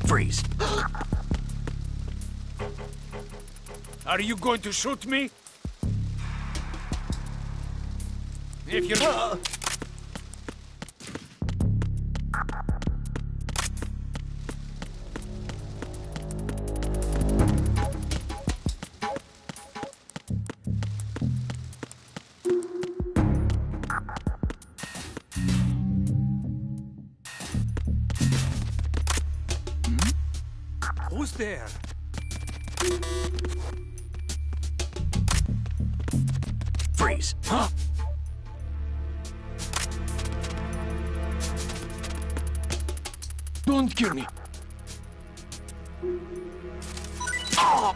Freeze. Are you going to shoot me? If you... Who's there? Freeze. Huh? Don't kill me. Oh!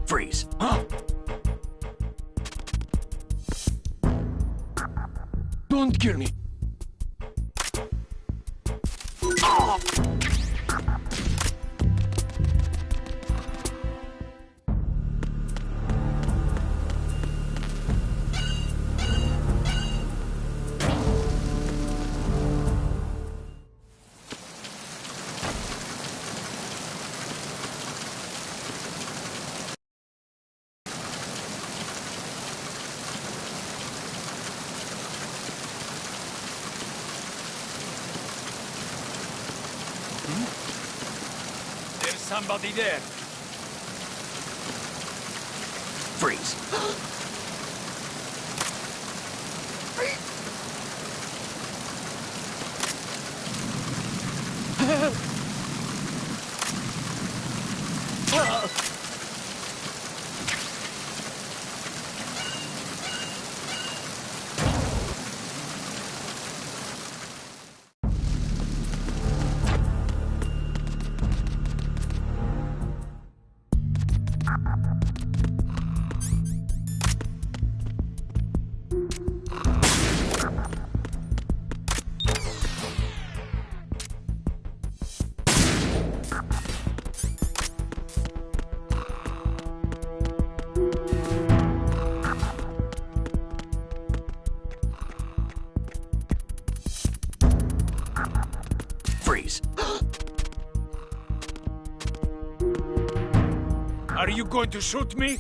Freeze. Huh? Don't kill me. Oh! There's somebody there. Freeze. Freeze. Are you going to shoot me?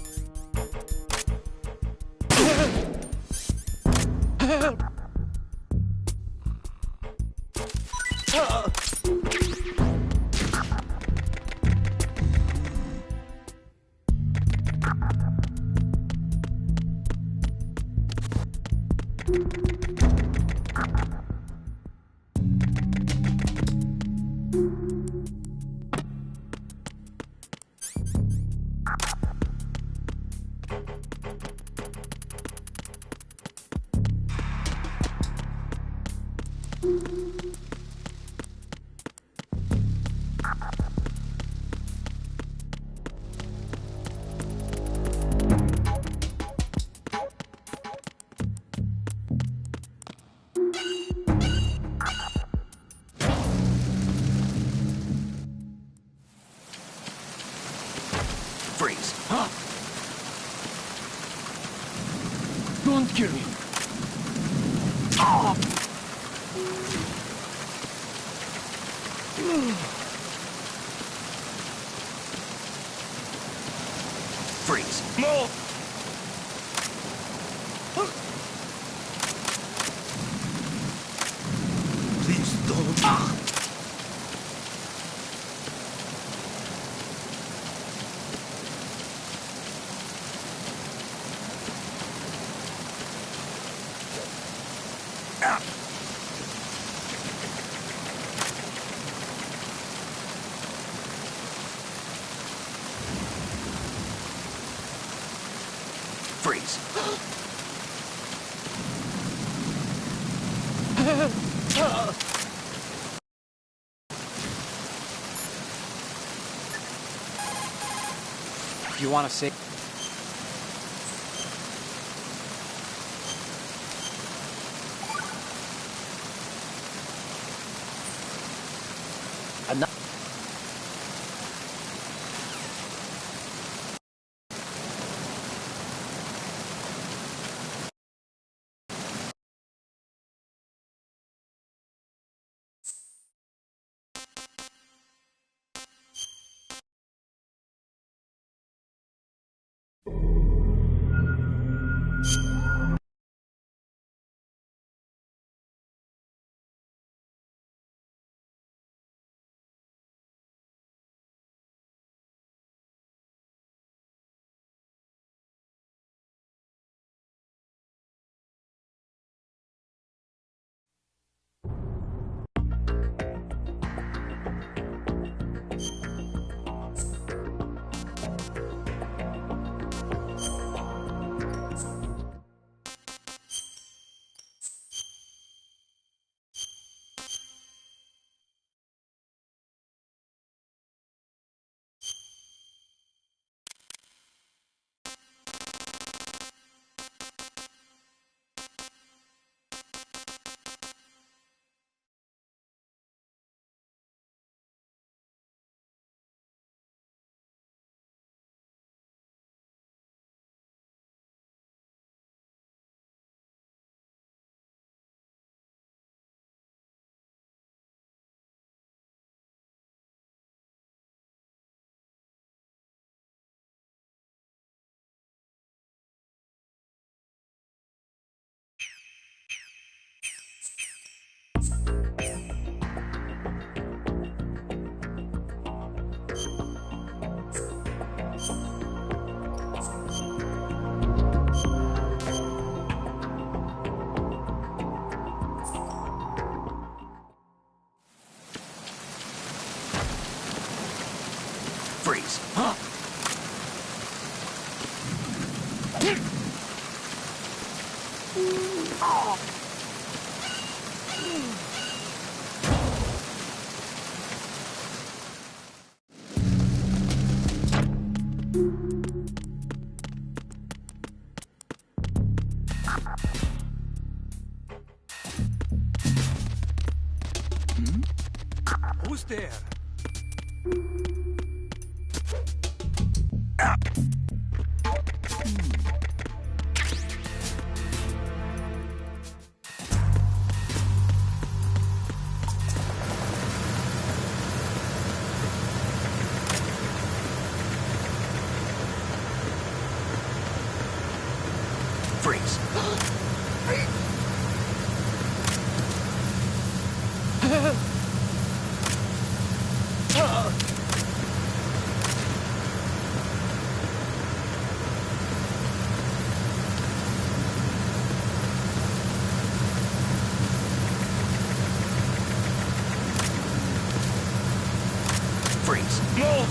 Freeze. Huh? Don't kill me. Oh! Freeze. Move! Please don't. Ah! Freeze. You want to see? Freeze. Huh? Oh! Who's there? Freeze. Freeze! No!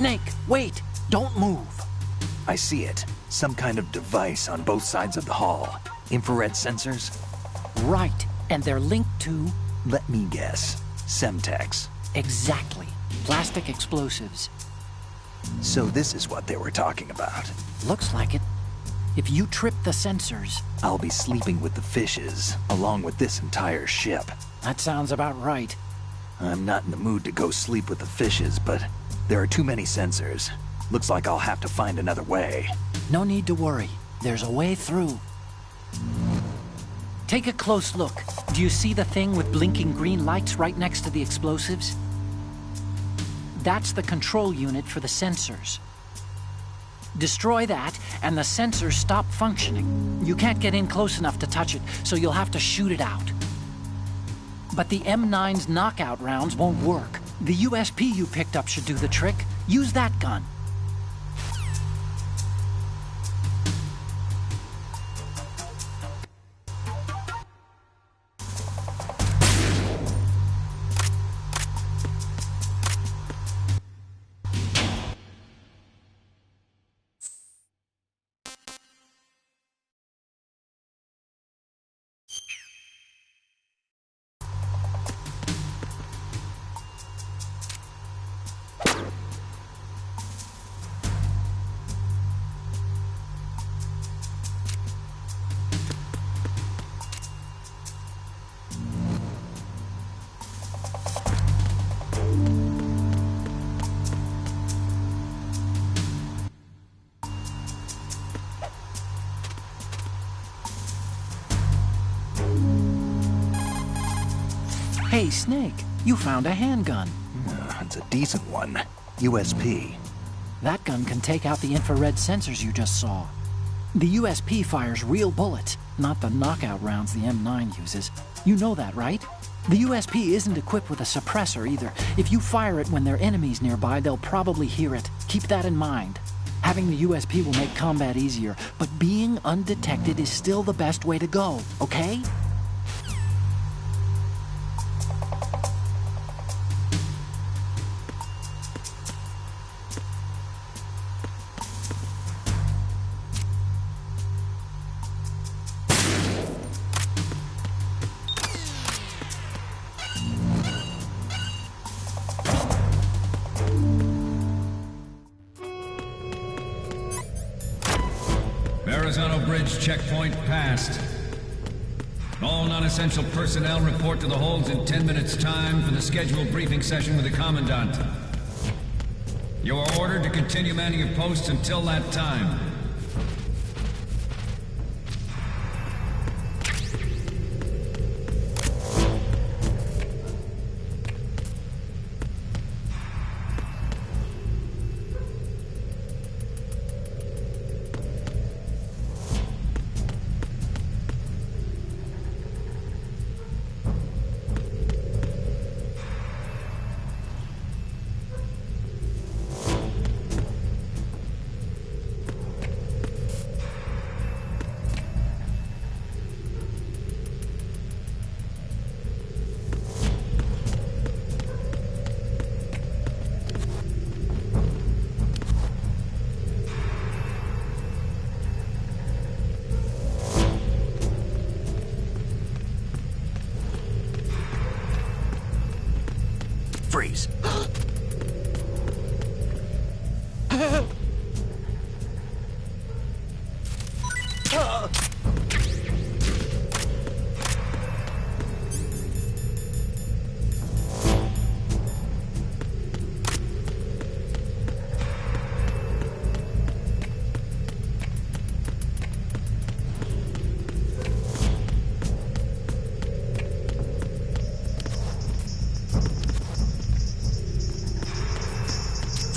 Snake, wait! Don't move! I see it. Some kind of device on both sides of the hall. Infrared sensors? Right, and they're linked to... Let me guess. Semtex. Exactly. Plastic explosives. So this is what they were talking about. Looks like it. If you trip the sensors... I'll be sleeping with the fishes, along with this entire ship. That sounds about right. I'm not in the mood to go sleep with the fishes, but there are too many sensors. Looks like I'll have to find another way. No need to worry. There's a way through. Take a close look. Do you see the thing with blinking green lights right next to the explosives? That's the control unit for the sensors. Destroy that, and the sensors stop functioning. You can't get in close enough to touch it, so you'll have to shoot it out. But the M9's knockout rounds won't work. The USP you picked up should do the trick. Use that gun. Hey, Snake, you found a handgun. It's a decent one. USP. That gun can take out the infrared sensors you just saw. The USP fires real bullets, not the knockout rounds the M9 uses. You know that, right? The USP isn't equipped with a suppressor either. If you fire it when there are enemies nearby, they'll probably hear it. Keep that in mind. Having the USP will make combat easier, but being undetected is still the best way to go, okay? Verrazano Bridge checkpoint passed. All non-essential personnel report to the holds in 10 minutes' time for the scheduled briefing session with the Commandant. You are ordered to continue manning your posts until that time.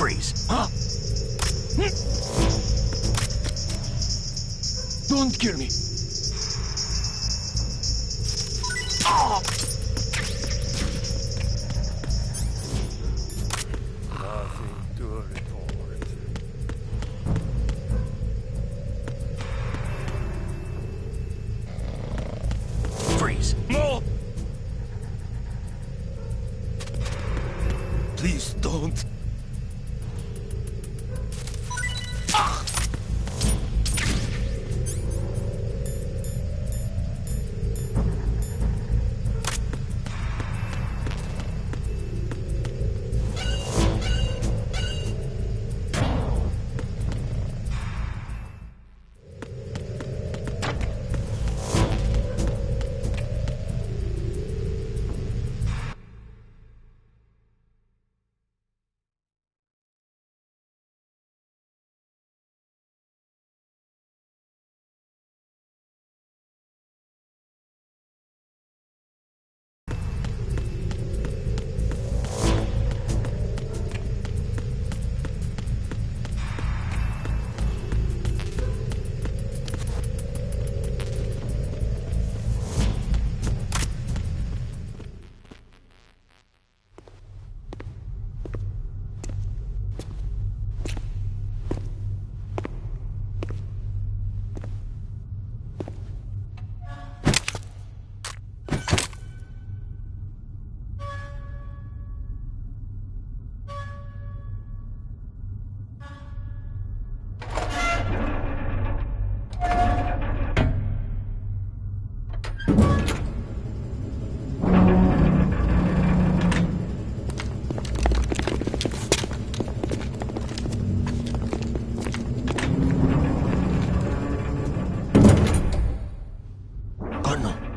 Freeze. Huh? Don't kill me. Nothing to report. Freeze. No! Please don't.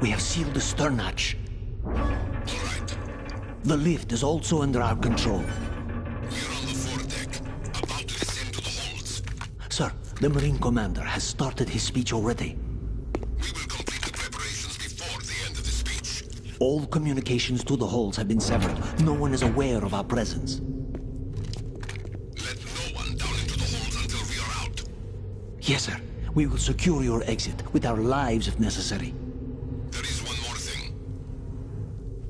We have sealed the stern hatch. The lift is also under our control. We're on the foredeck, about to descend to the holds. Sir, the Marine Commander has started his speech already. We will complete the preparations before the end of the speech. All communications to the holds have been severed. No one is aware of our presence. Let no one down into the holds until we are out. Yes, sir. We will secure your exit, with our lives if necessary. There is one more thing.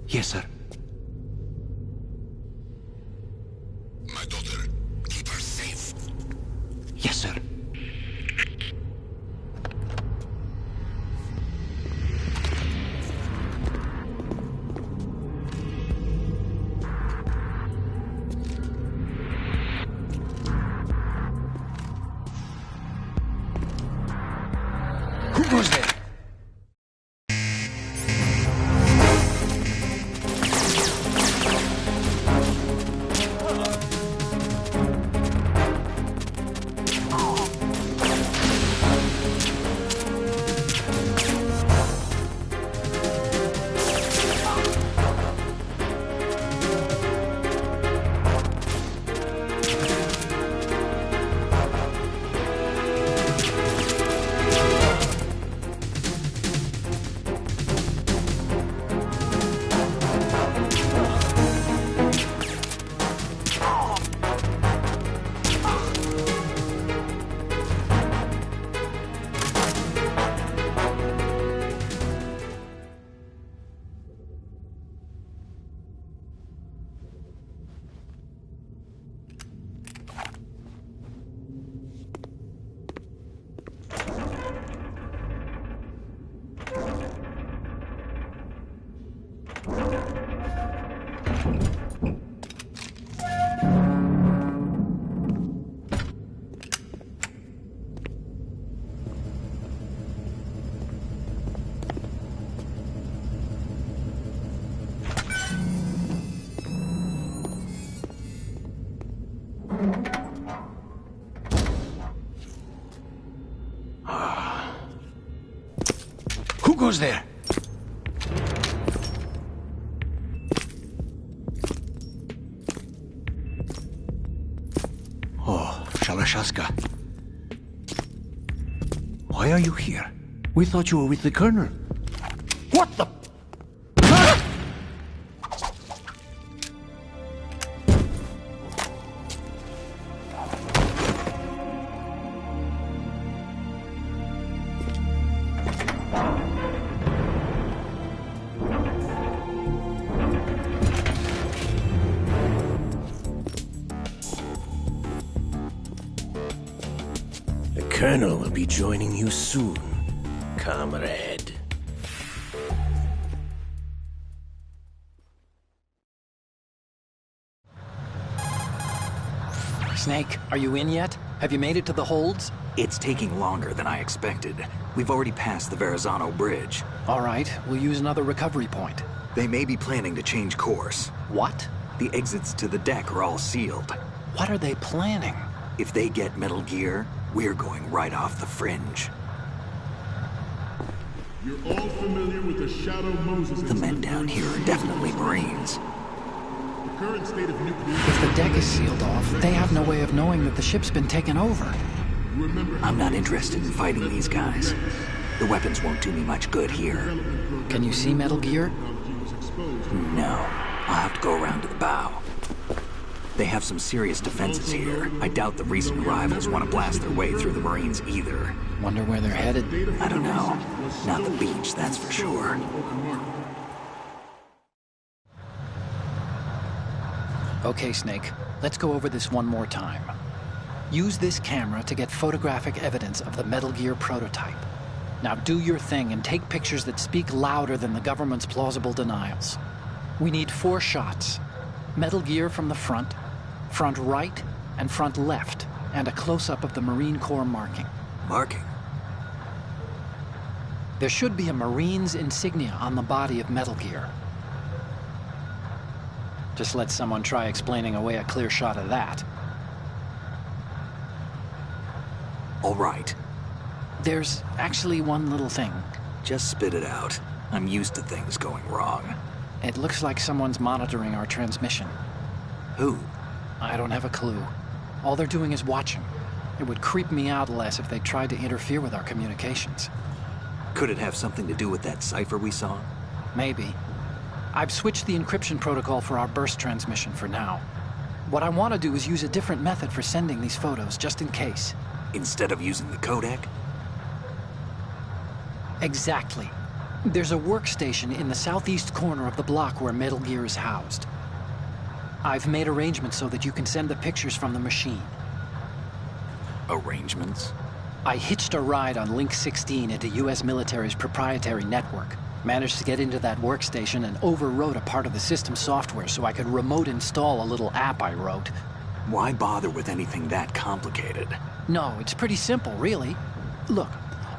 Yes, sir. My daughter, keep her safe. Yes, sir. Who goes there? Who goes there? Oh, Shalashaska. Why are you here? We thought you were with the Colonel. What the... Colonel will be joining you soon, comrade. Snake, are you in yet? Have you made it to the holds? It's taking longer than I expected. We've already passed the Verrazano Bridge. All right, we'll use another recovery point. They may be planning to change course. What? The exits to the deck are all sealed. What are they planning? If they get Metal Gear, we're going right off the fringe. You're all familiar with the Shadow Moses The men down here are definitely Marines. The current state of nuclear... If the deck is sealed off, they have no way of knowing that the ship's been taken over. I'm not interested in fighting these guys. The weapons won't do me much good here. Can you see Metal Gear? No. I'll have to go around to the bow. They have some serious defenses here. I doubt the recent arrivals want to blast their way through the Marines either. Wonder where they're headed? I don't know. Not the beach, that's for sure. Okay, Snake. Let's go over this one more time. Use this camera to get photographic evidence of the Metal Gear prototype. Now do your thing and take pictures that speak louder than the government's plausible denials. We need 4 shots. Metal Gear from the front right, and front left, and a close-up of the Marine Corps marking. Marking? There should be a Marine's insignia on the body of Metal Gear. Just let someone try explaining away a clear shot of that. All right. There's actually one little thing. Just spit it out. I'm used to things going wrong. It looks like someone's monitoring our transmission. Who? I don't have a clue. All they're doing is watching. It would creep me out less if they tried to interfere with our communications. Could it have something to do with that cipher we saw? Maybe. I've switched the encryption protocol for our burst transmission for now. What I want to do is use a different method for sending these photos, just in case. Instead of using the codec? Exactly. There's a workstation in the southeast corner of the block where Metal Gear is housed. I've made arrangements so that you can send the pictures from the machine. Arrangements? I hitched a ride on Link 16 into U.S. military's proprietary network. Managed to get into that workstation and overwrote a part of the system software so I could remote install a little app I wrote. Why bother with anything that complicated? No, it's pretty simple, really. Look,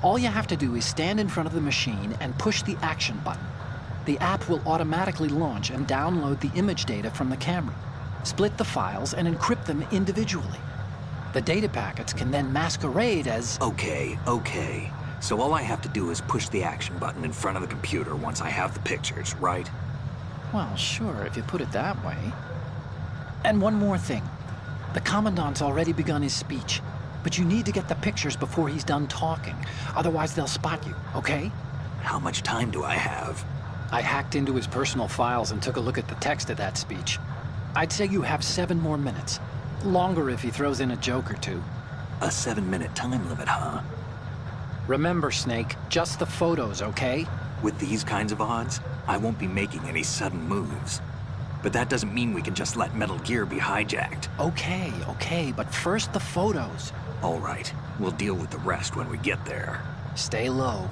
all you have to do is stand in front of the machine and push the action button. The app will automatically launch and download the image data from the camera, split the files, and encrypt them individually. The data packets can then masquerade as... Okay. So all I have to do is push the action button in front of the computer once I have the pictures, right? Well, sure, if you put it that way. And one more thing. The Commandant's already begun his speech, but you need to get the pictures before he's done talking. Otherwise, they'll spot you, okay? How much time do I have? I hacked into his personal files and took a look at the text of that speech. I'd say you have 7 more minutes. Longer if he throws in a joke or two. A 7-minute time limit, huh? Remember, Snake, just the photos, okay? With these kinds of odds, I won't be making any sudden moves. But that doesn't mean we can just let Metal Gear be hijacked. Okay, but first the photos. All right, we'll deal with the rest when we get there. Stay low.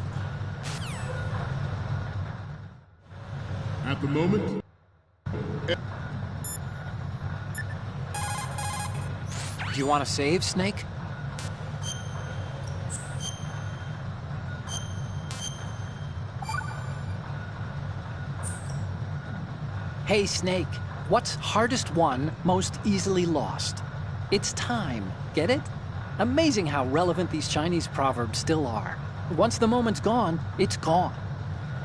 At the moment... Do you want to save, Snake? Hey, Snake. What's hardest won, most easily lost? It's time. Get it? Amazing how relevant these Chinese proverbs still are. Once the moment's gone, it's gone.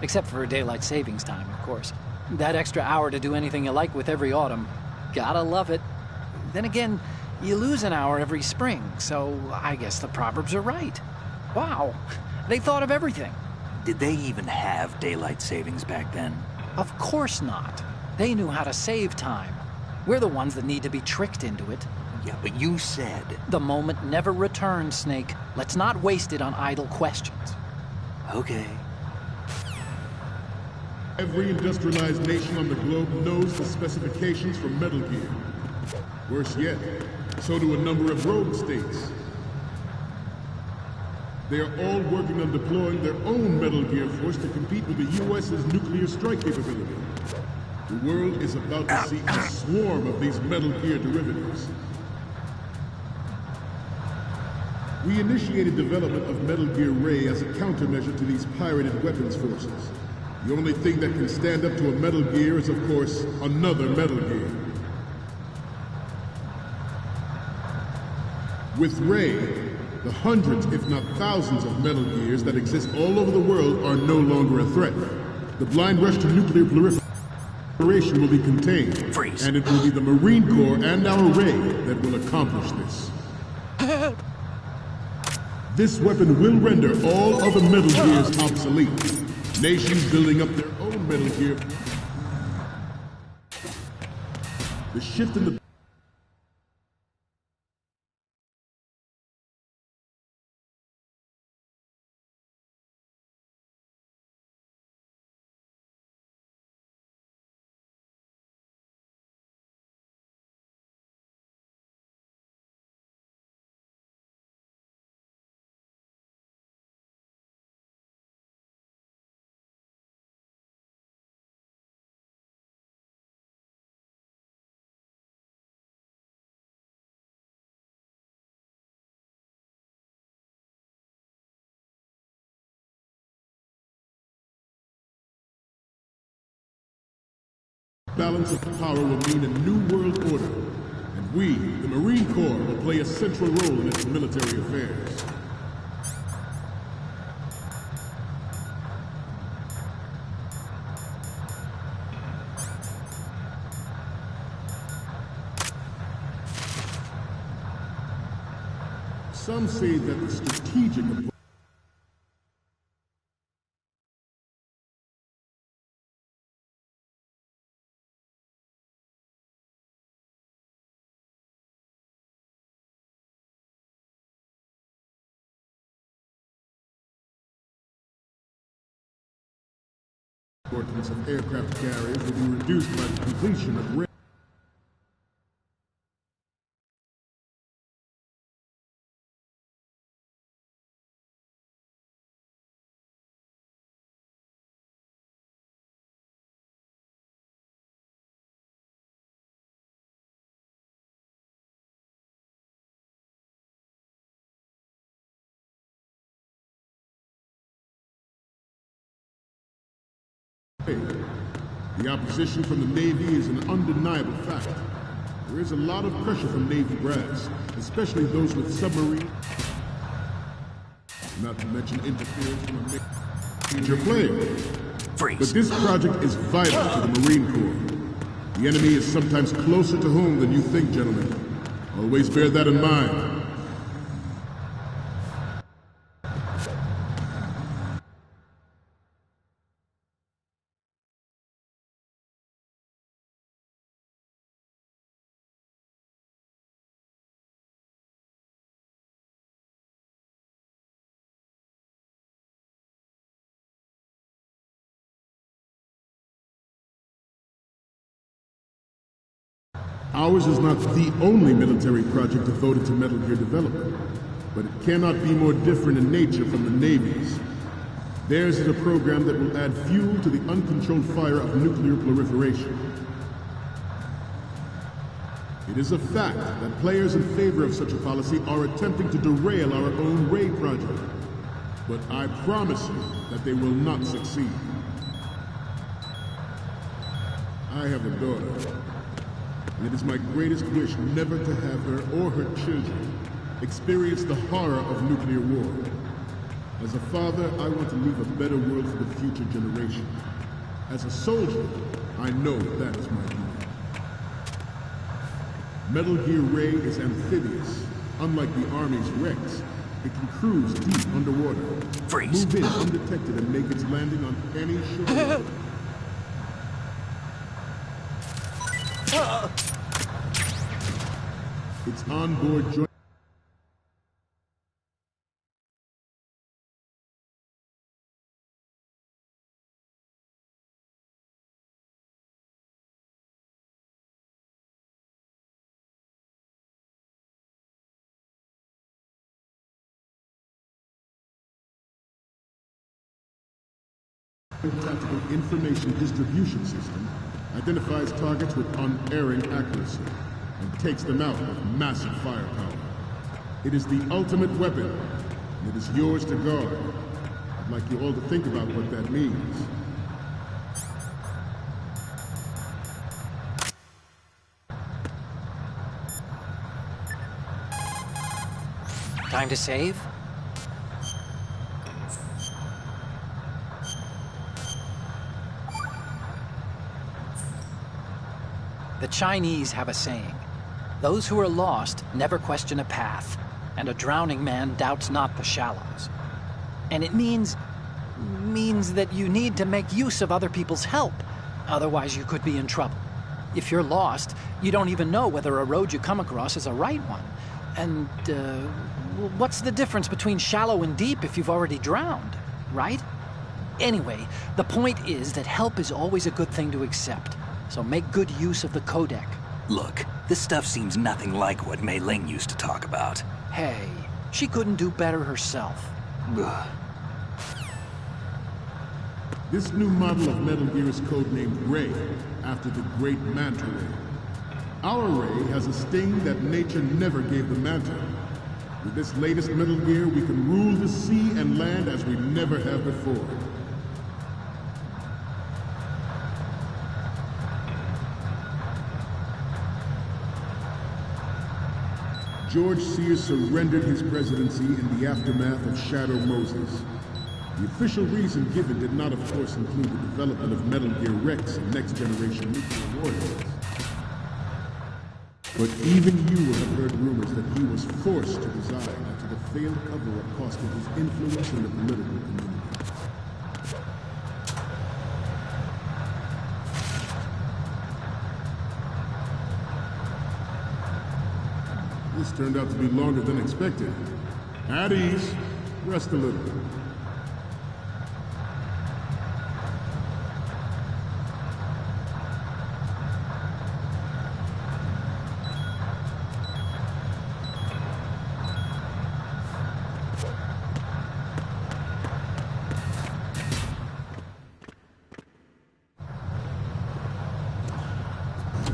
Except for daylight savings time, of course. That extra hour to do anything you like with every autumn. Gotta love it. Then again, you lose an hour every spring, so I guess the proverbs are right. Wow, they thought of everything. Did they even have daylight savings back then? Of course not. They knew how to save time. We're the ones that need to be tricked into it. Yeah, but you said... The moment never returns, Snake. Let's not waste it on idle questions. Okay. Every industrialized nation on the globe knows the specifications for Metal Gear. Worse yet, so do a number of rogue states. They are all working on deploying their own Metal Gear force to compete with the U.S.'s nuclear strike capability. The world is about to see a swarm of these Metal Gear derivatives. We initiated development of Metal Gear Ray as a countermeasure to these pirated weapons forces. The only thing that can stand up to a Metal Gear is, of course, another Metal Gear. With Ray, the hundreds, if not thousands, of Metal Gears that exist all over the world are no longer a threat. The blind rush to nuclear proliferation will be contained. Freeze. And it will be the Marine Corps and our Ray that will accomplish this. This weapon will render all other Metal Gears obsolete. Nations building up their own Metal Gear. The shift in the balance of power will mean a new world order, and we, the Marine Corps, will play a central role in its military affairs. Some say that the strategic approach importance of aircraft carriers will be reduced by the completion of rail. The opposition from the Navy is an undeniable fact. There is a lot of pressure from Navy brass, especially those with submarine, not to mention interference from a major player. Freeze. But this project is vital to the Marine Corps. The enemy is sometimes closer to home than you think, gentlemen. Always bear that in mind. Ours is not the only military project devoted to Metal Gear development, but it cannot be more different in nature from the Navy's. Theirs is a program that will add fuel to the uncontrolled fire of nuclear proliferation. It is a fact that players in favor of such a policy are attempting to derail our own Ray project, but I promise you that they will not succeed. I have a daughter. And it is my greatest wish never to have her or her children experience the horror of nuclear war. As a father, I want to leave a better world for the future generation. As a soldier, I know that is my duty. Metal Gear Ray is amphibious. Unlike the Army's Rex, it can cruise deep underwater. Freeze. Move in undetected and make its landing on any shore. Its onboard joint tactical information distribution system identifies targets with unerring accuracy and takes them out with massive firepower. It is the ultimate weapon, and it is yours to guard. I'd like you all to think about what that means. Time to save? The Chinese have a saying, "Those who are lost never question a path, and a drowning man doubts not the shallows." And it means that you need to make use of other people's help, otherwise you could be in trouble. If you're lost, you don't even know whether a road you come across is a right one. And, what's the difference between shallow and deep if you've already drowned, right? Anyway, the point is that help is always a good thing to accept. So make good use of the codec. Look, this stuff seems nothing like what Mei Ling used to talk about. Hey, she couldn't do better herself. Ugh. This new model of Metal Gear is codenamed Ray, after the great Manta Ray. Our Ray has a sting that nature never gave the Manta. With this latest Metal Gear, we can rule the sea and land as we never have before. George Sears surrendered his presidency in the aftermath of Shadow Moses. The official reason given did not, of course, include the development of Metal Gear Rex and next-generation nuclear warheads. But even you will have heard rumors that he was forced to resign after the failed cover-up cost him his influence in the political community. This turned out to be longer than expected. At ease. Rest a little.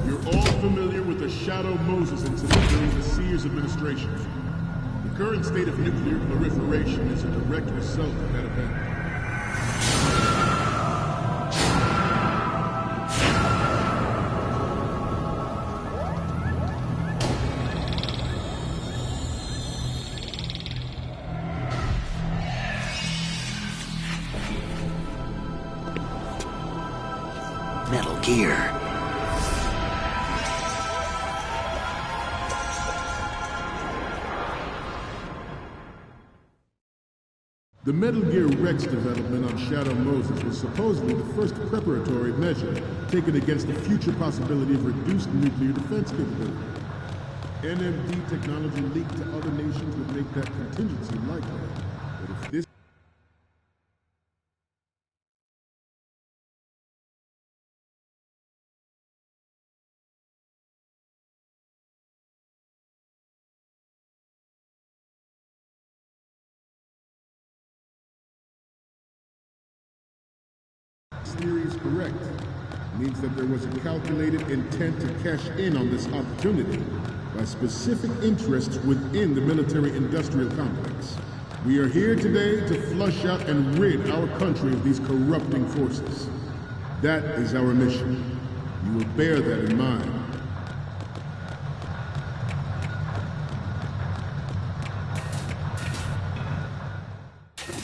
You're all familiar with the Shadow Moses incident during the Sears administration. The current state of nuclear proliferation is a direct result of that event. Metal Gear. The Metal Gear Rex development on Shadow Moses was supposedly the first preparatory measure taken against the future possibility of reduced nuclear defense capability. NMD technology leaked to other nations would make that contingency likely. But if this theory is correct, it means that there was a calculated intent to cash in on this opportunity by specific interests within the military-industrial complex. We are here today to flush out and rid our country of these corrupting forces. That is our mission. You will bear that in mind.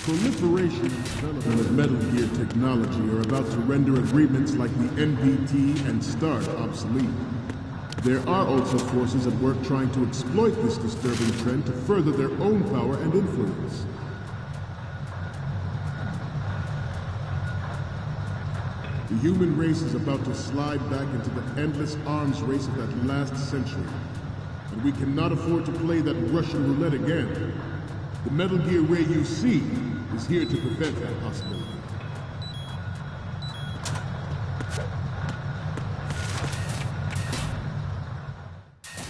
Proliferation and development of Metal Gear technology are about to render agreements like the NPT and START obsolete. There are also forces at work trying to exploit this disturbing trend to further their own power and influence. The human race is about to slide back into the endless arms race of that last century. And we cannot afford to play that Russian roulette again. The Metal Gear Ray you see is here to prevent that possibility.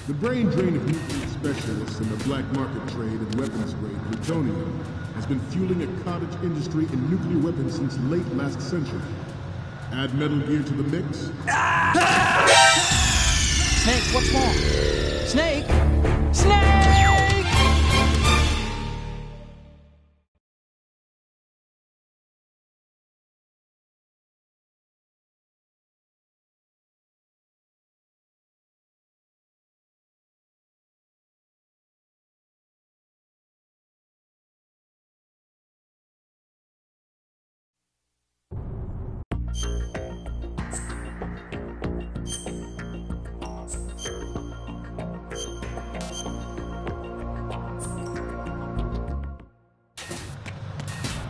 The brain drain of nuclear specialists in the black market trade in weapons-grade plutonium has been fueling a cottage industry in nuclear weapons since late last century. Add Metal Gear to the mix. Snake, what's wrong? Snake! Snake!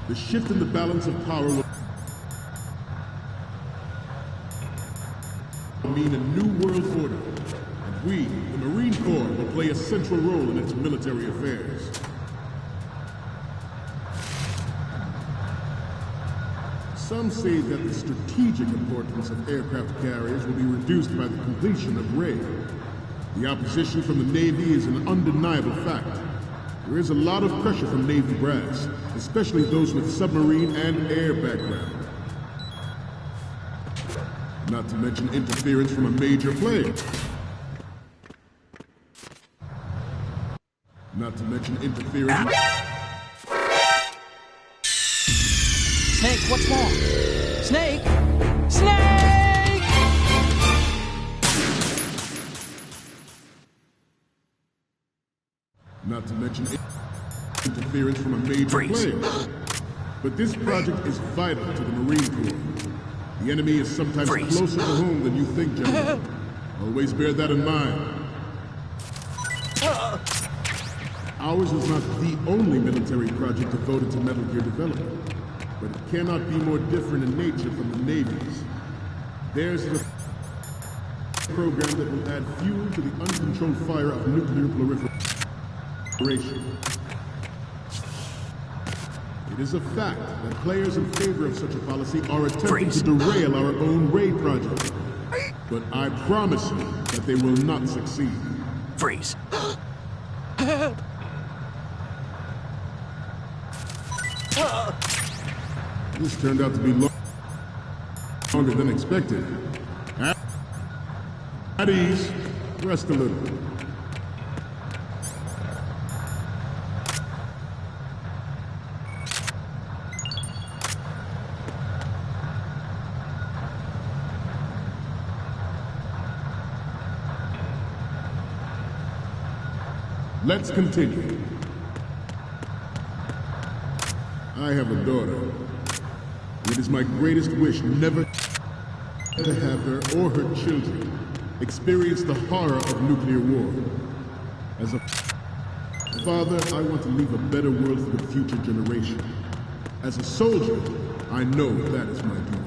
The shift in the balance of power will mean a new world order, and we, the Marine Corps, will play a central role in its military affairs. Some say that the strategic importance of aircraft carriers will be reduced by the completion of RAID. The opposition from the Navy is an undeniable fact. There is a lot of pressure from Navy brass, especially those with submarine and air background. Not to mention interference from a major player. Not to mention interference... Snake, what's wrong? Snake! Snake! Not to mention interference from a major player. But this project is vital to the Marine Corps. The enemy is sometimes closer to home than you think, gentlemen. Always bear that in mind. Ours is not the only military project devoted to Metal Gear development, but it cannot be more different in nature from the Navy's. Theirs is a program that will add fuel to the uncontrolled fire of nuclear proliferation. It is a fact that players in favor of such a policy are attempting to derail our own RAID project. But I promise you that they will not succeed. Freeze. This turned out to be longer than expected. At ease. Rest a little. Let's continue. I have a daughter. It is my greatest wish never to have her or her children experience the horror of nuclear war. As a father, I want to leave a better world for the future generation. As a soldier, I know that is my duty.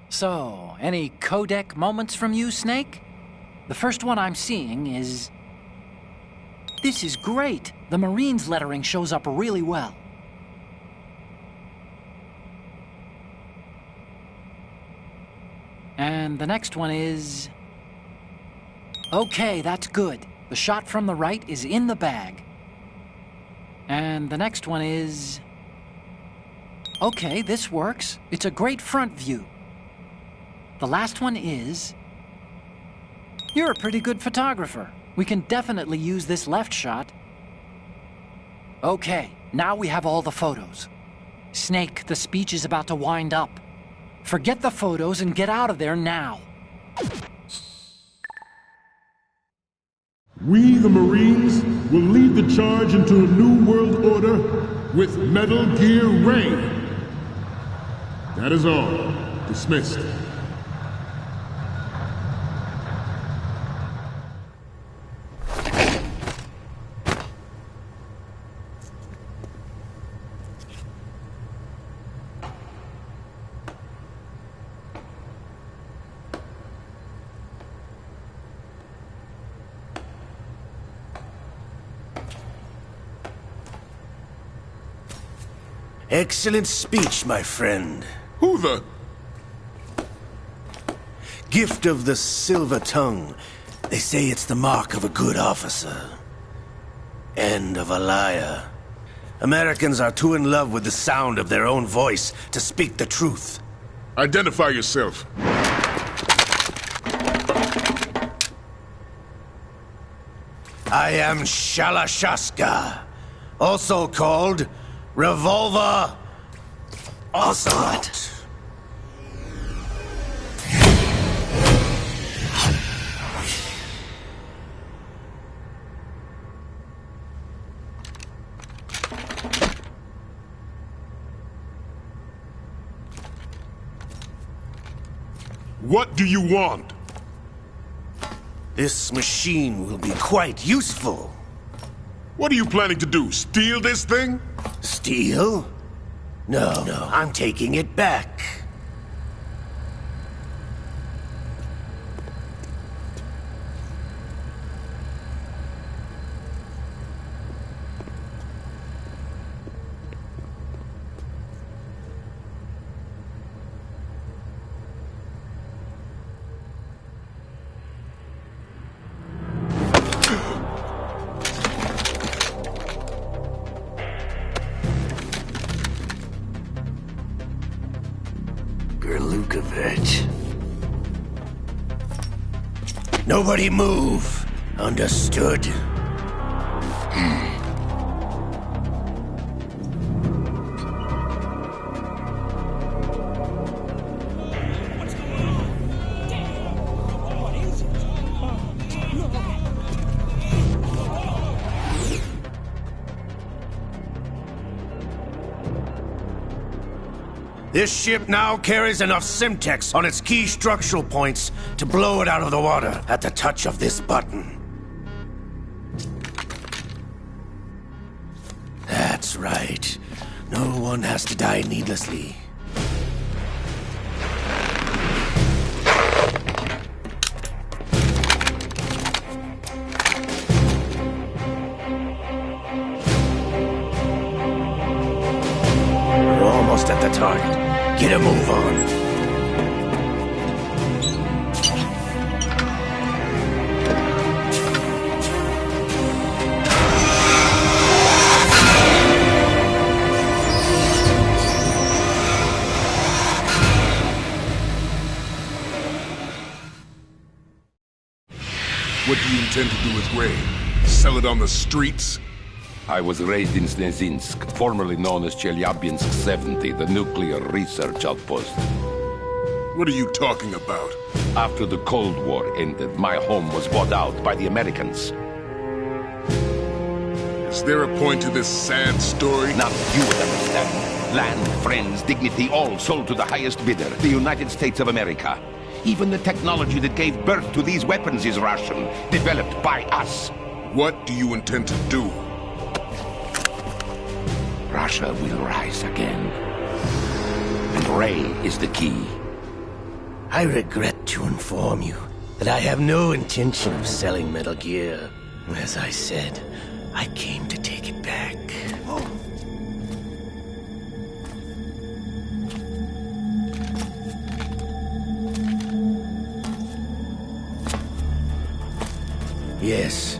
So, any codec moments from you, Snake? The first one I'm seeing is... This is great! The Marines lettering shows up really well. And the next one is... Okay, that's good. The shot from the right is in the bag. And the next one is... Okay, this works. It's a great front view. The last one is... You're a pretty good photographer. We can definitely use this left shot. Okay, now we have all the photos. Snake, the speech is about to wind up. Forget the photos and get out of there now. We, the Marines, will lead the charge into a new world order with Metal Gear Ray. That is all. Dismissed. Excellent speech, my friend. Who the... Gift of the silver tongue. They say it's the mark of a good officer. And of a liar. Americans are too in love with the sound of their own voice to speak the truth. Identify yourself. I am Shalashaska, also called Revolver Ocelot. What do you want? This machine will be quite useful. What are you planning to do? Steal this thing? Steal? No, I'm taking it back. Lukovich. Nobody move. Understood? This ship now carries enough Simtex on its key structural points to blow it out of the water at the touch of this button. That's right. No one has to die needlessly. We're almost at the target. Get a move on. What do you intend to do with Ray? Sell it on the streets? I was raised in Snezinsk, formerly known as Chelyabinsk 70, the nuclear research outpost. What are you talking about? After the Cold War ended, my home was bought out by the Americans. Is there a point to this sad story? Now you would understand. Land, friends, dignity, all sold to the highest bidder, the United States of America. Even the technology that gave birth to these weapons is Russian, developed by us. What do you intend to do? Russia will rise again. And Ray is the key. I regret to inform you that I have no intention of selling Metal Gear. As I said, I came to take it back. Yes,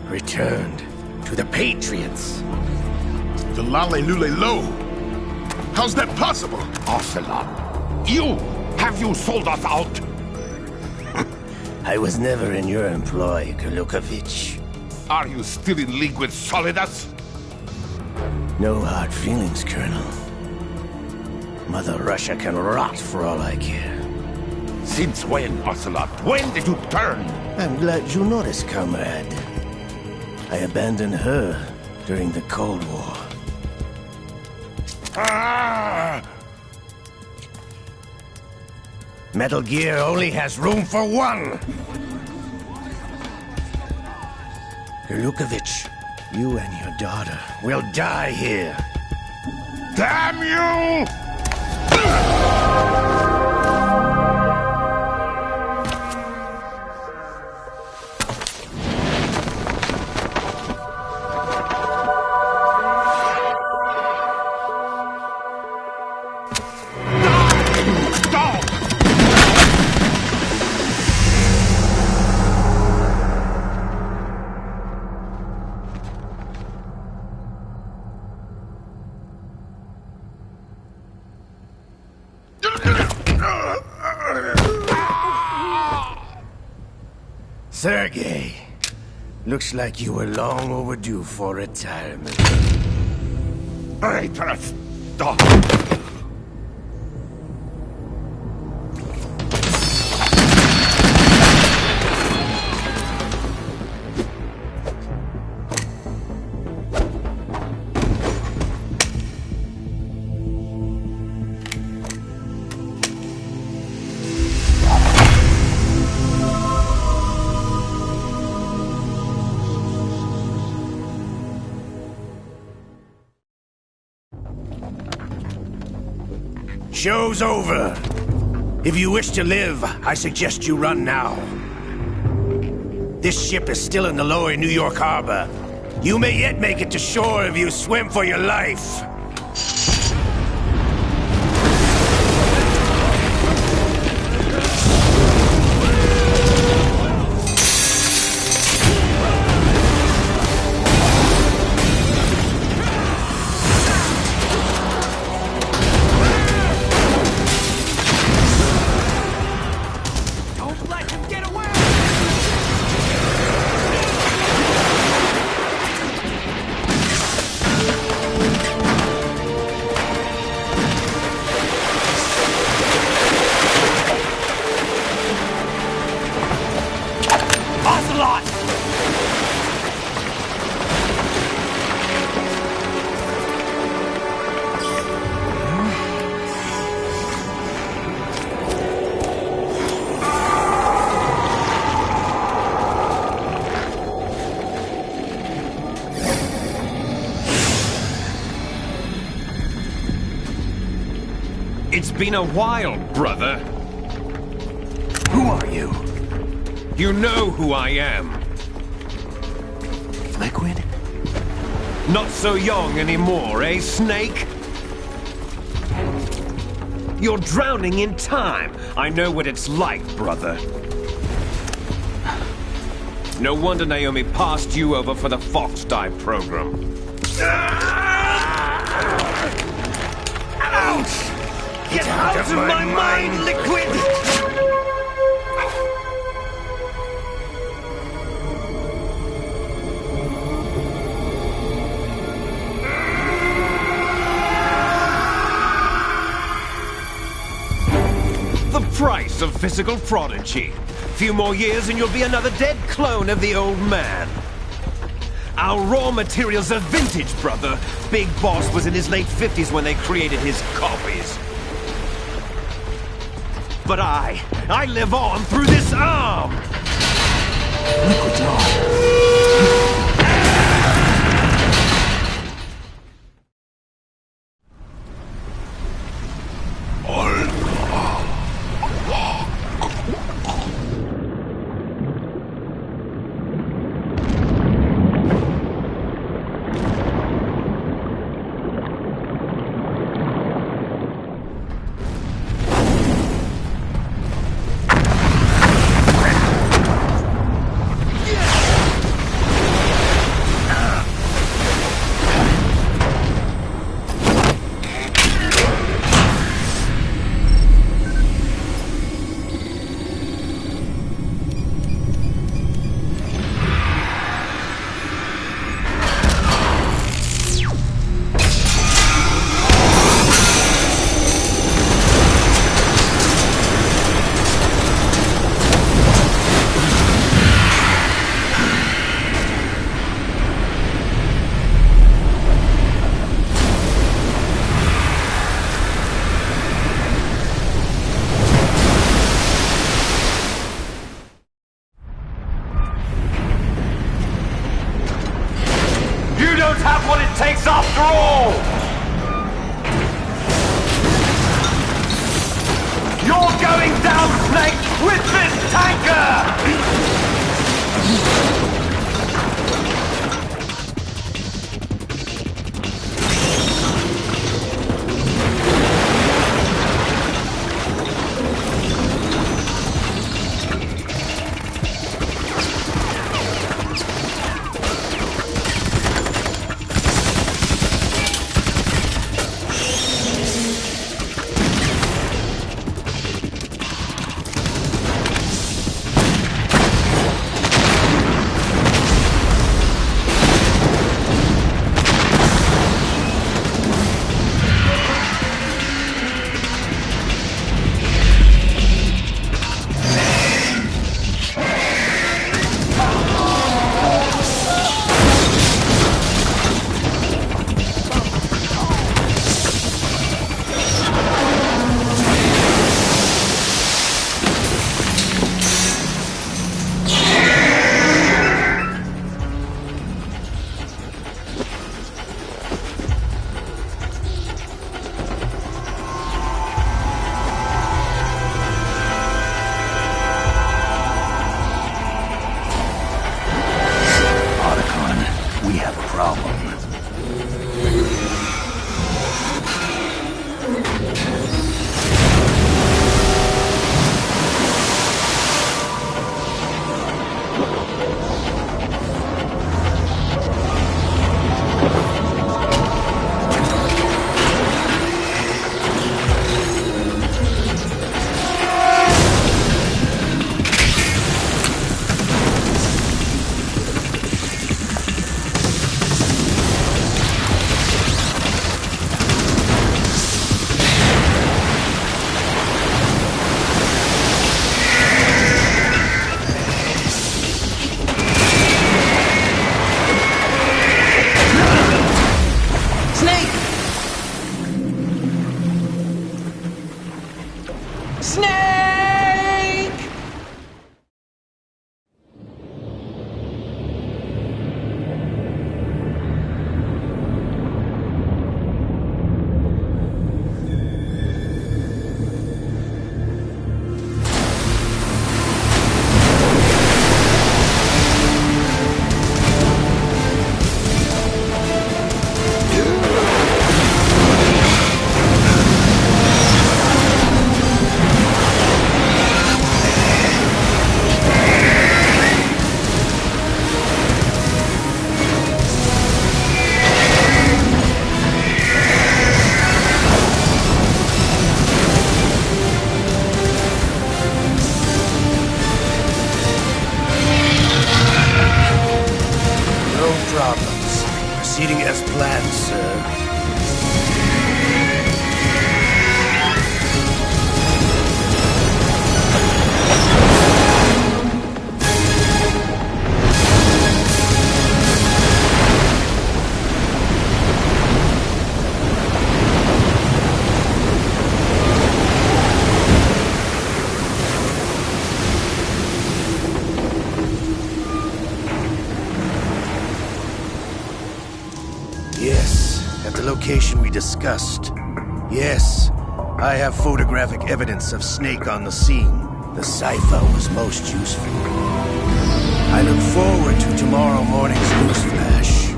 returned to the Patriots. The Lale Lule Lo? How's that possible? Ocelot, have you sold us out? I was never in your employ, Lukovich. Are you still in league with Solidus? No hard feelings, Colonel. Mother Russia can rot for all I care. Since when, Ocelot? When did you turn? I'm glad you noticed, comrade. I abandoned her during the Cold War. Ah! Metal Gear only has room for one! Lukovich, you and your daughter will die here. Damn you! Sergei, looks like you were long overdue for retirement. Traitorous dog! Show's over. If you wish to live, I suggest you run now. This ship is still in the lower New York harbor. You may yet make it to shore if you swim for your life. It's been a while, brother. Who are you? You know who I am. Liquid? Not so young anymore, eh, Snake? You're drowning in time. I know what it's like, brother. No wonder Naomi passed you over for the Fox Dive program. Ouch! Get out of my mind, Liquid! The price of physical prodigy. Few more years and you'll be another dead clone of the old man. Our raw materials are vintage, brother. Big Boss was in his late 50s when they created his copies. But I live on through this arm! Liquid's on. control! You're going down, Snake, with this tanker! We have a problem. Problems. Proceeding as planned, sir. Yes, at the location we discussed. Yes, I have photographic evidence of Snake on the scene. The cipher was most useful. I look forward to tomorrow morning's news flash.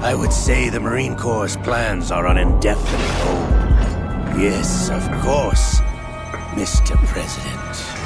I would say the Marine Corps' plans are on indefinite hold. Yes, of course, Mr. President.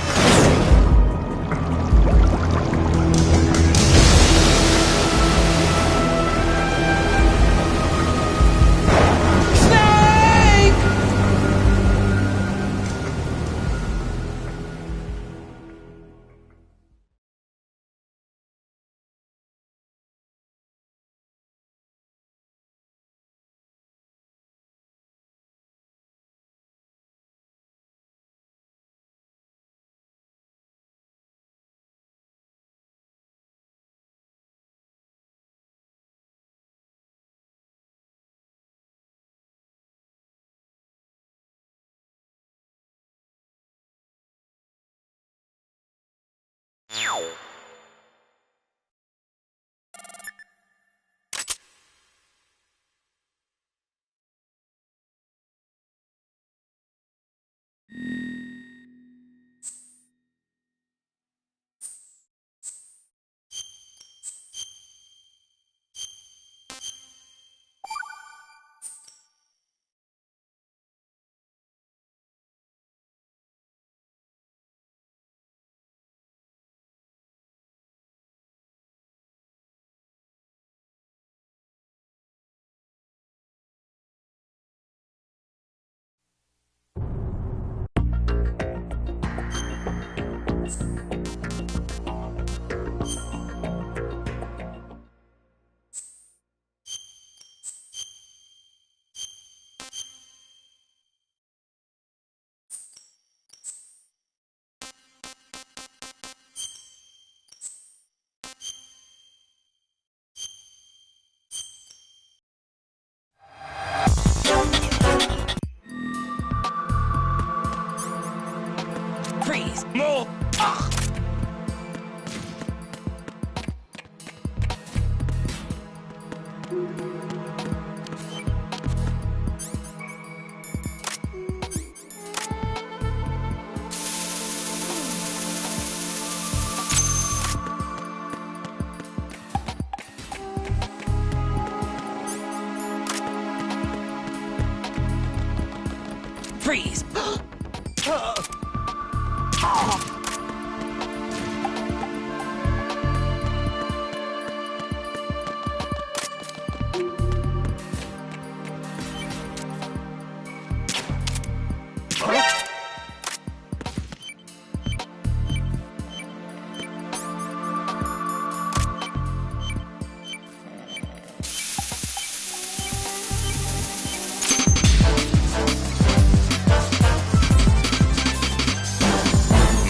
Freeze!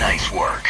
Nice work.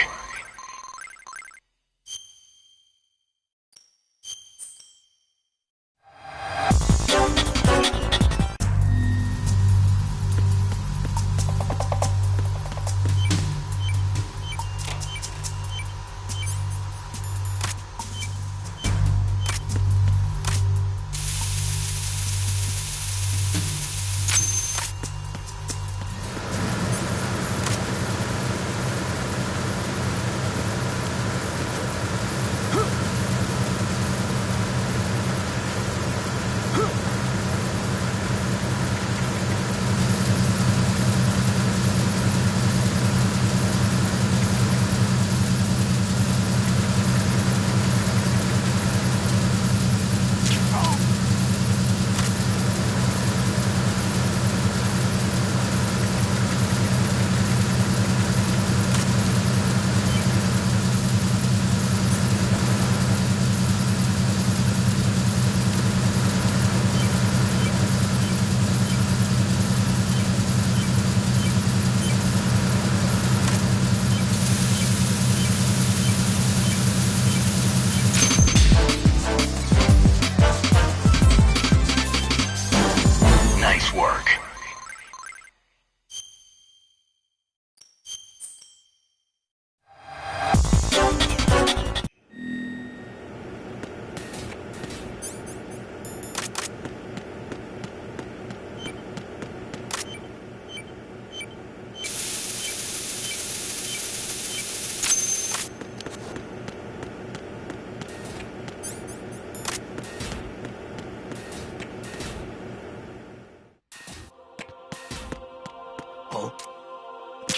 Nice work.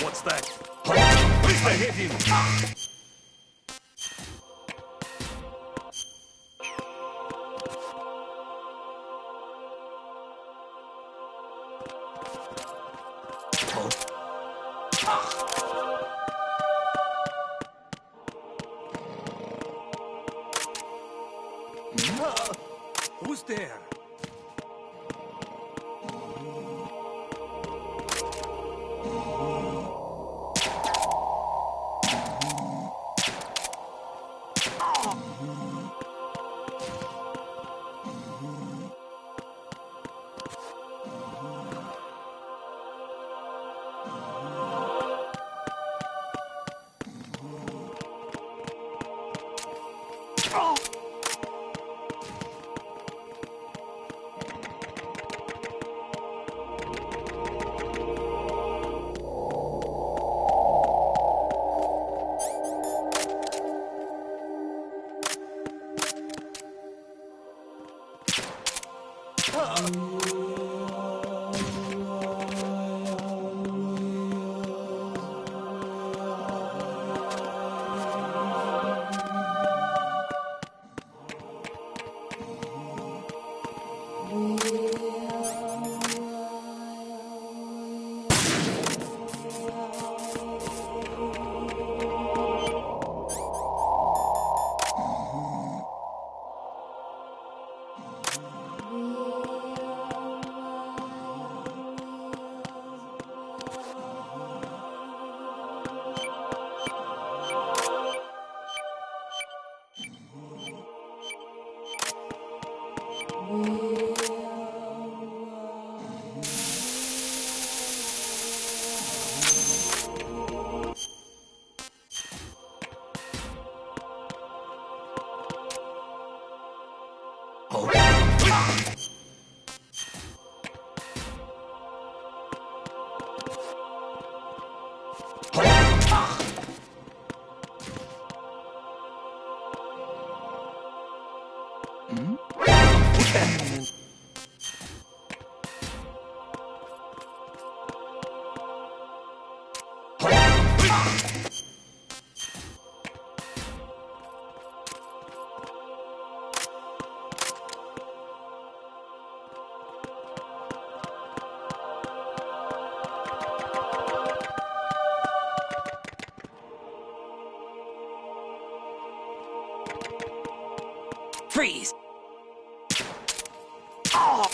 What's that? I hit him! Who's there? Freeze! Oh!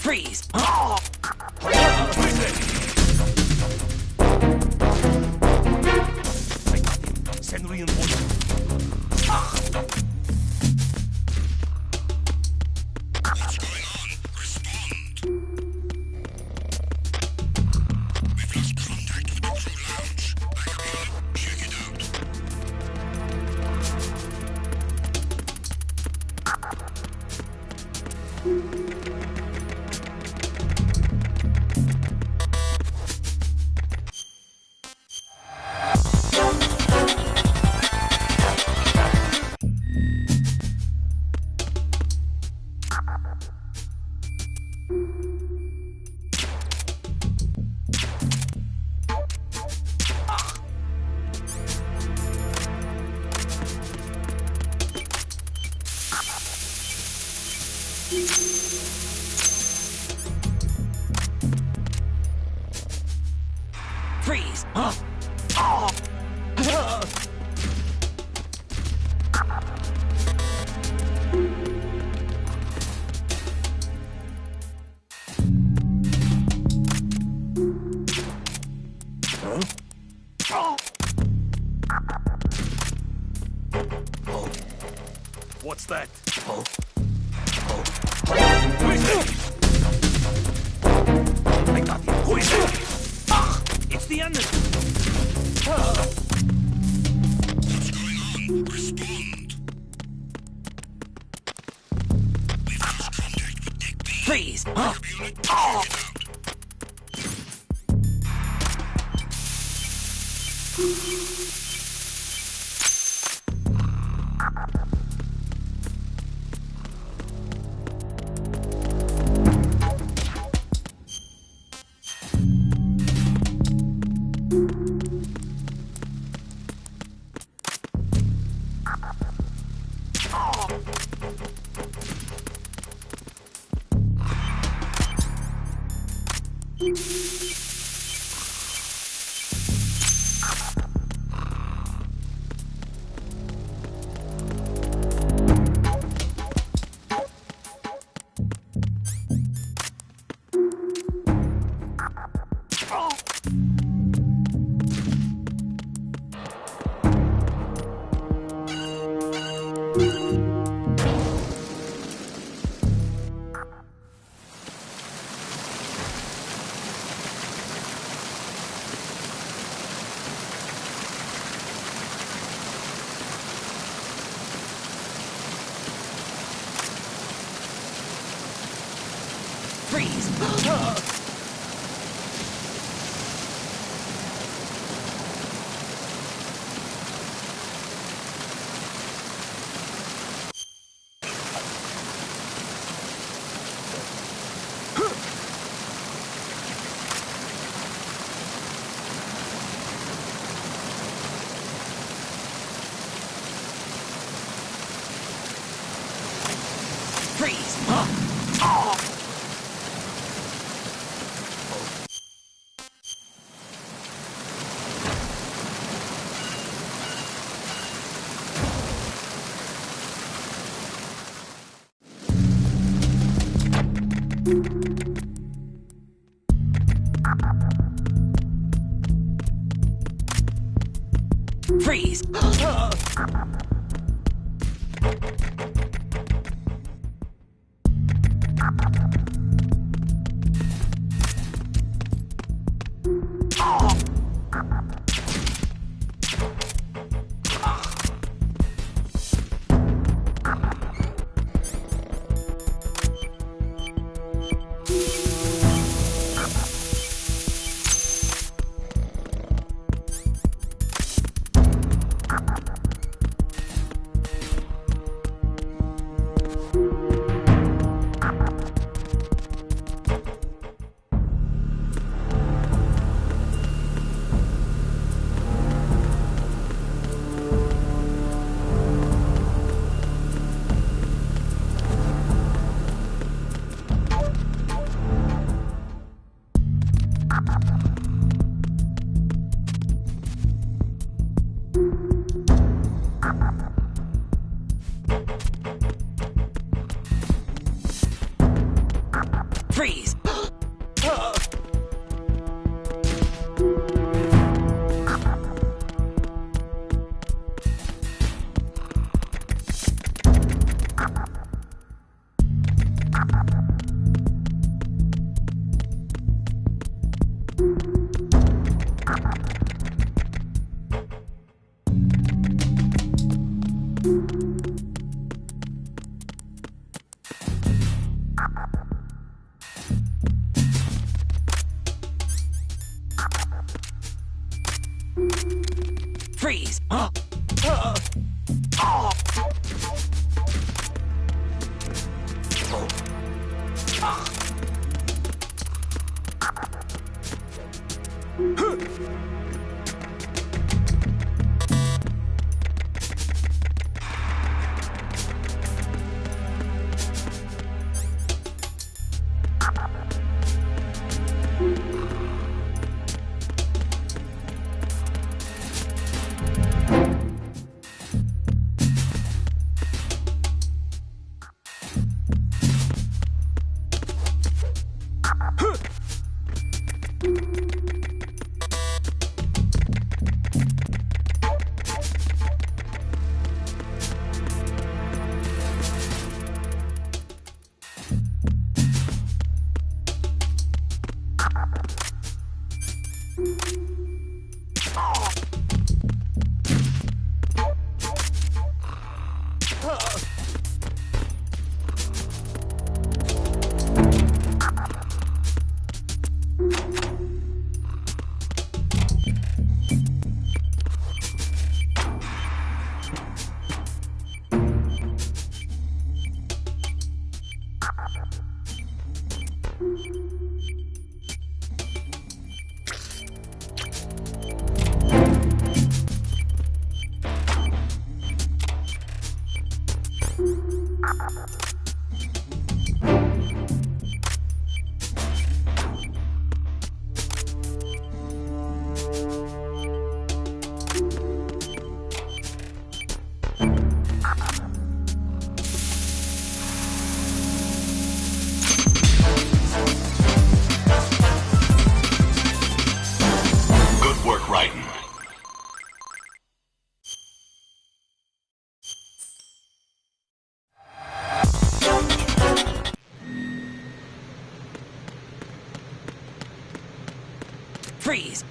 Freeze! Oh! Send reinforcements. What's going on? Respond. We've lost contact with the crew lounge. Backup unit, check it out. Freeze! Huh? Oh! What's that? I got you. Who is it? It's the enemy. What's going on? Respond. We've lost contact with Deck B. Freeze! Huh? Backup unit, Oh! check it out. Freeze! Freeze! Freeze! Good work, Raiden. Freeze!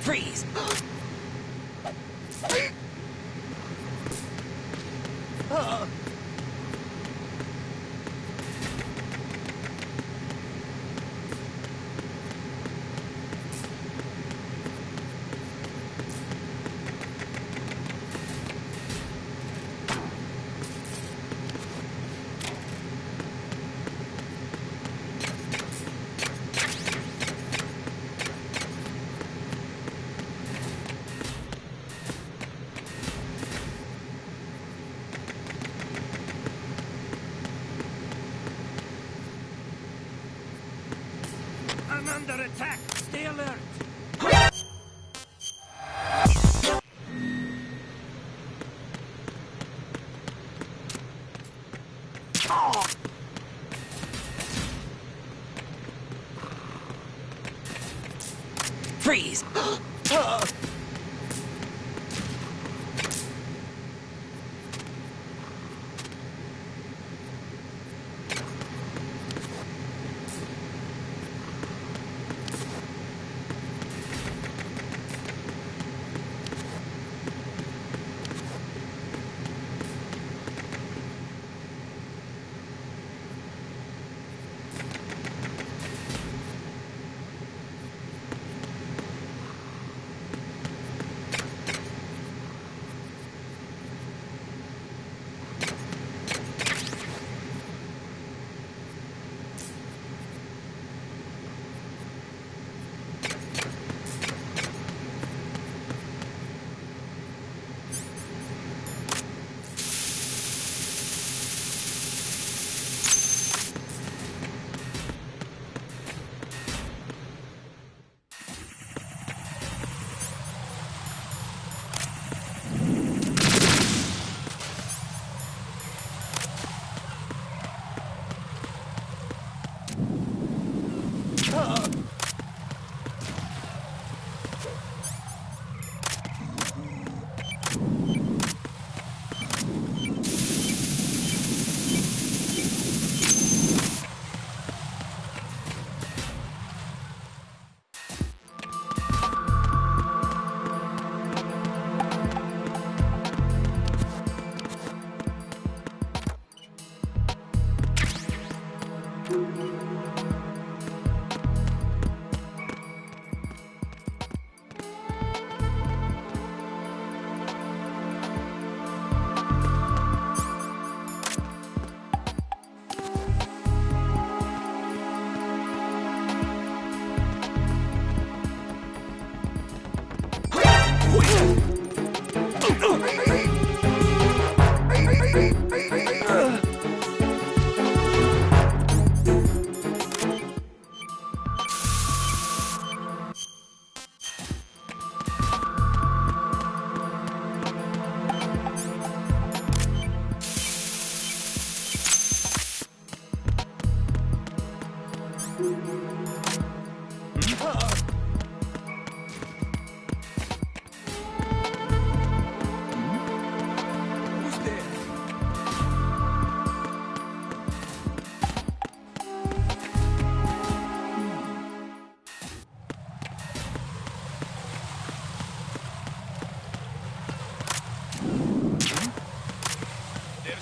Freeze! I'm under attack! Stay alert! Freeze!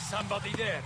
Somebody there.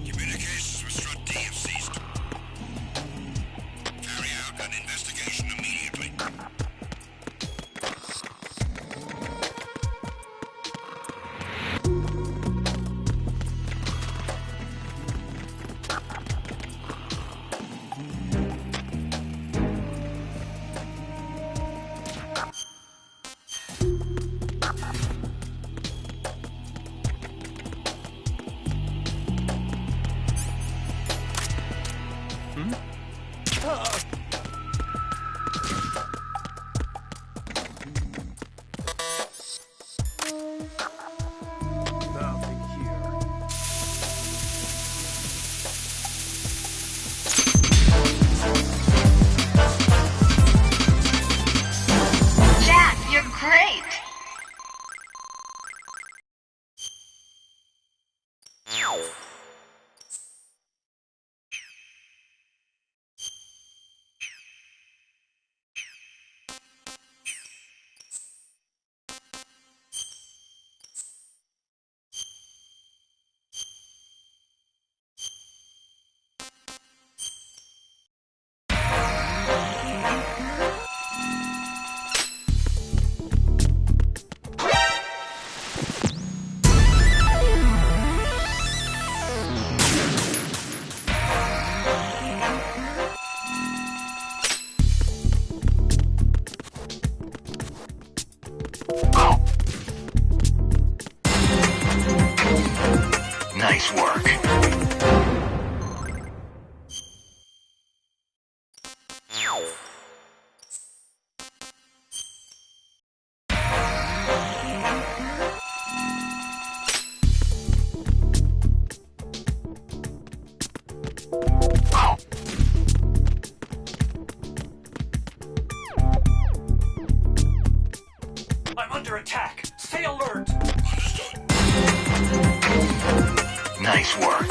Communications with Nice work. I'm under attack. Stay alert. Nice work.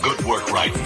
Good work, Raiden.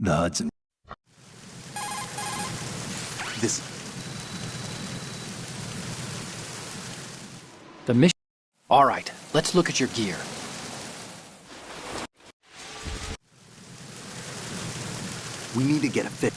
The Hudson. This... The mission... All right, let's look at your gear. We need to get a fit.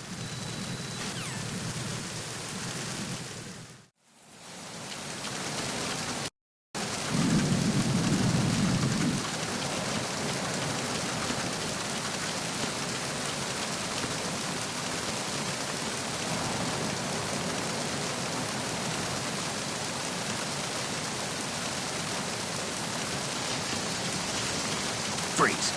Freeze.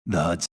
The HUD